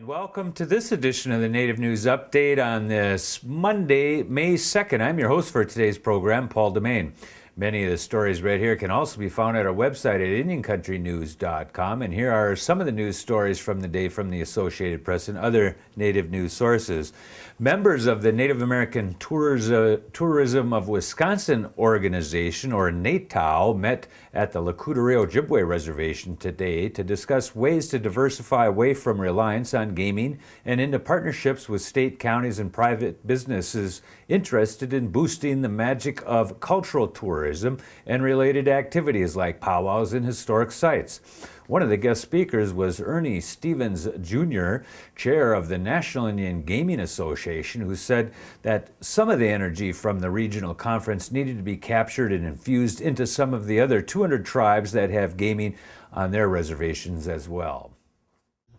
Welcome to this edition of the Native News Update on this Monday, May 2nd. I'm your host for today's program, Paul DeMain. Many of the stories right here can also be found at our website at IndianCountryNews.com. And here are some of the news stories from the day from the Associated Press and other Native news sources. Members of the Native American Tourism of Wisconsin organization, or NATOW, met at the Lakota Ojibwe Reservation today to discuss ways to diversify away from reliance on gaming and into partnerships with state, counties, and private businesses interested in boosting the magic of cultural tourism and related activities like powwows and historic sites. One of the guest speakers was Ernie Stevens Jr., chair of the National Indian Gaming Association, who said that some of the energy from the regional conference needed to be captured and infused into some of the other 200 tribes that have gaming on their reservations as well.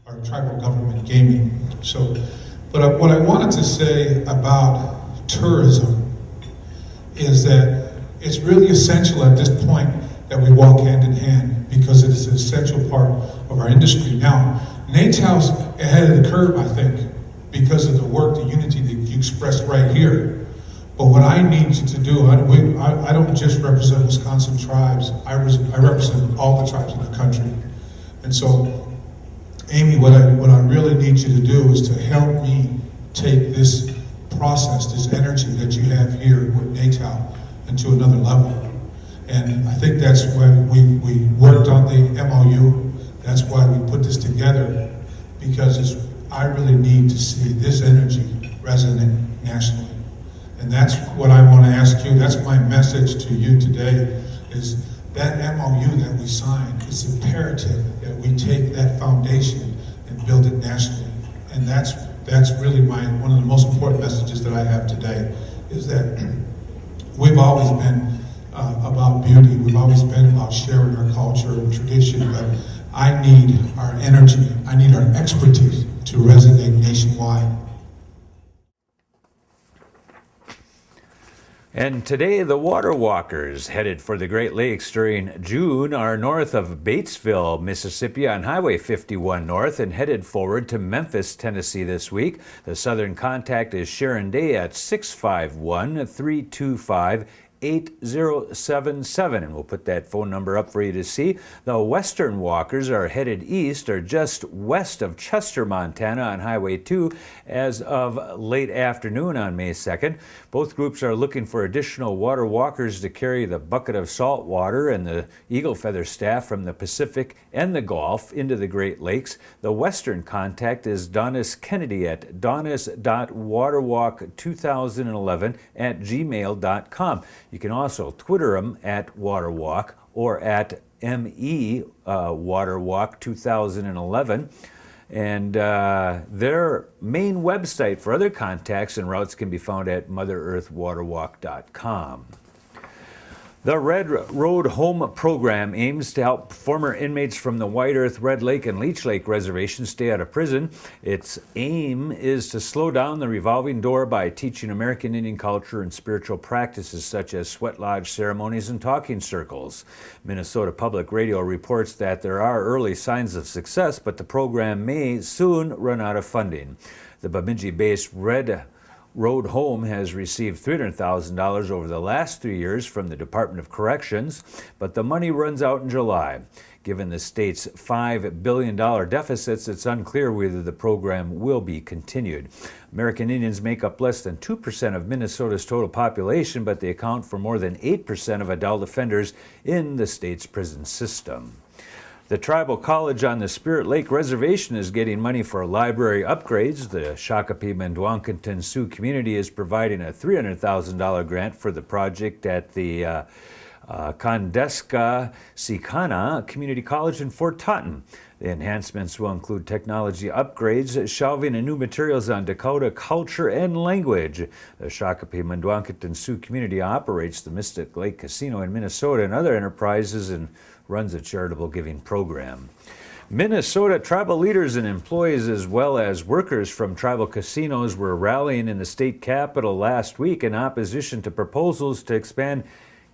Our tribal government gaming. But what I wanted to say about tourism is that it's really essential at this point that we walk hand in hand, because it is an essential part of our industry. Now, NATOW's ahead of the curve, I think, because of the work, the unity that you expressed right here. But what I need you to do, I don't just represent Wisconsin tribes, I represent all the tribes in the country. And so, Amy, what I really need you to do is to help me take this process, this energy that you have here with NATOW, into another level. And I think that's why we worked on the MOU. That's why we put this together, because I really need to see this energy resonate nationally. And that's what I want to ask you. That's my message to you today, is that MOU that we signed, it's imperative that we take that foundation and build it nationally. And that's really one of the most important messages that I have today, is that we've always been about beauty. We've always been about sharing our culture and tradition, but I need our energy, I need our expertise to resonate nationwide. And today, the water walkers headed for the Great Lakes during June are north of Batesville, Mississippi on Highway 51 North and headed forward to Memphis, Tennessee this week. The southern contact is Sharon Day at 651-325-8077, and we'll put that phone number up for you to see. The western walkers are headed east or just west of Chester, Montana on Highway 2 as of late afternoon on May 2nd. Both groups are looking for additional water walkers to carry the bucket of salt water and the eagle feather staff from the Pacific and the Gulf into the Great Lakes. The western contact is Donis Kennedy at donis.waterwalk2011@gmail.com. You can also Twitter them at Waterwalk or at ME Waterwalk 2011. And their main website for other contacts and routes can be found at motherearthwaterwalk.com. The Red Road Home program aims to help former inmates from the White Earth, Red Lake, and Leech Lake reservations stay out of prison. Its aim is to slow down the revolving door by teaching American Indian culture and spiritual practices such as sweat lodge ceremonies and talking circles. Minnesota Public Radio reports that there are early signs of success, but the program may soon run out of funding. The Bemidji-based Red Road Home has received $300,000 over the last 3 years from the Department of Corrections, but the money runs out in July. Given the state's $5 billion deficits, it's unclear whether the program will be continued. American Indians make up less than 2% of Minnesota's total population, but they account for more than 8% of adult offenders in the state's prison system. The Tribal College on the Spirit Lake Reservation is getting money for library upgrades. The Shakopee-Mdewakanton Sioux community is providing a $300,000 grant for the project at the Kandeska-Sikana Community College in Fort Totten. The enhancements will include technology upgrades, shelving, and new materials on Dakota culture and language. The Shakopee-Mdewakanton Sioux community operates the Mystic Lake Casino in Minnesota and other enterprises and runs a charitable giving program. Minnesota tribal leaders and employees, as well as workers from tribal casinos, were rallying in the state capitol last week in opposition to proposals to expand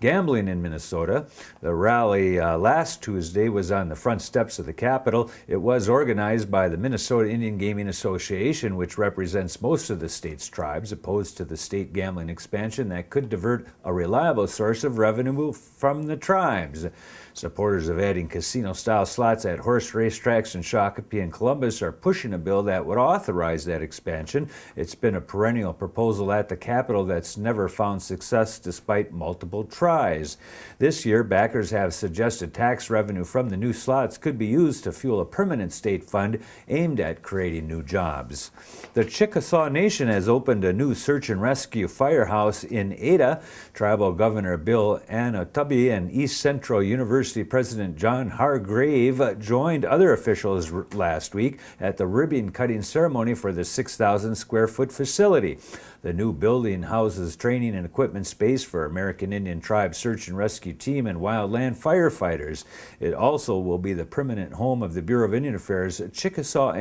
gambling in Minnesota. The rally last Tuesday was on the front steps of the Capitol. It was organized by the Minnesota Indian Gaming Association, which represents most of the state's tribes, opposed to the state gambling expansion that could divert a reliable source of revenue from the tribes. Supporters of adding casino-style slots at horse racetracks in Shakopee and Columbus are pushing a bill that would authorize that expansion. It's been a perennial proposal at the Capitol that's never found success despite multiple tries. This year, backers have suggested tax revenue from the new slots could be used to fuel a permanent state fund aimed at creating new jobs. The Chickasaw Nation has opened a new search and rescue firehouse in Ada. Tribal Governor Bill Anatobi and East Central University President John Hargrave joined other officials last week at the ribbon-cutting ceremony for the 6,000 square foot facility. The new building houses training and equipment space for American Indian Tribe Search and Rescue Team and wildland firefighters. It also will be the permanent home of the Bureau of Indian Affairs Chickasaw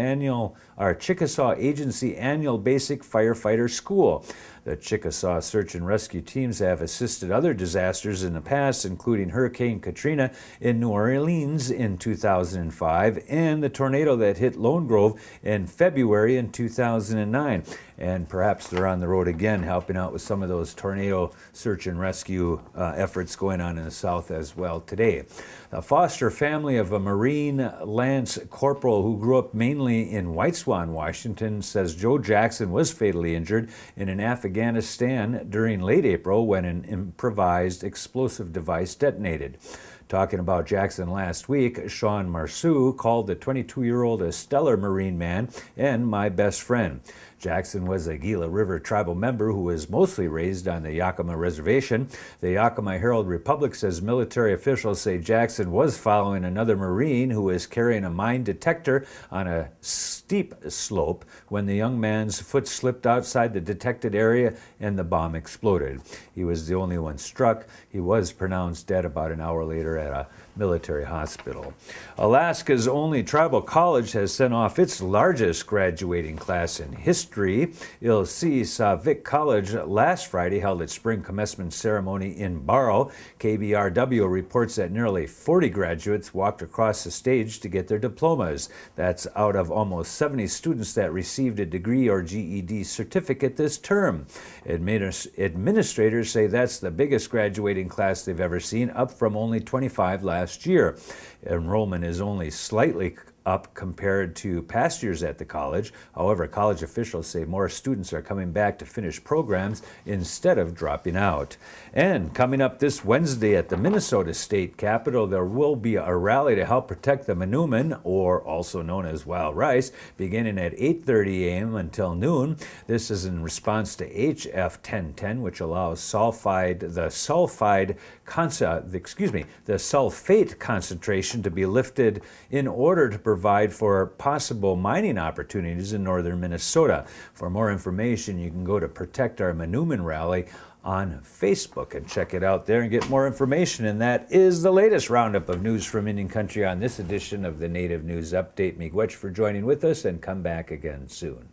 Agency Annual Basic Firefighter School. The Chickasaw Search and Rescue Teams have assisted other disasters in the past, including Hurricane Katrina in New Orleans in 2005 and the tornado that hit Lone Grove in February in 2009. And perhaps they're on the road again helping out with some of those tornado search and rescue efforts going on in the South as well today. The foster family of a Marine Lance Corporal who grew up mainly in White Swan, Washington, says Joe Jackson was fatally injured in an Afghanistan during late April when an improvised explosive device detonated. Talking about Jackson last week, Sean Marceau called the 22-year-old a stellar Marine man and my best friend. Jackson was a Gila River tribal member who was mostly raised on the Yakima Reservation. The Yakima Herald Republic says military officials say Jackson was following another Marine who was carrying a mine detector on a steep slope when the young man's foot slipped outside the detected area and the bomb exploded. He was the only one struck. He was pronounced dead about an hour later at a military hospital. Alaska's only tribal college has sent off its largest graduating class in history. Ilsisavik College last Friday held its spring commencement ceremony in Barrow. KBRW reports that nearly 40 graduates walked across the stage to get their diplomas. That's out of almost 70 students that received a degree or GED certificate this term. Administrators say that's the biggest graduating class they've ever seen, up from only 25 last year. Enrollment is only slightly up compared to past years at the college. However, college officials say more students are coming back to finish programs instead of dropping out. And coming up this Wednesday at the Minnesota State Capitol, there will be a rally to help protect the Manoomin, or also known as wild rice, beginning at 8:30 a.m. until noon. This is in response to HF 1010, which allows the sulfate concentration to be lifted in order to provide for possible mining opportunities in northern Minnesota. For more information, you can go to Protect Our Manoomin Rally on Facebook and check it out there and get more information. And that is the latest roundup of news from Indian Country on this edition of the Native News Update. Miigwech for joining with us, and come back again soon.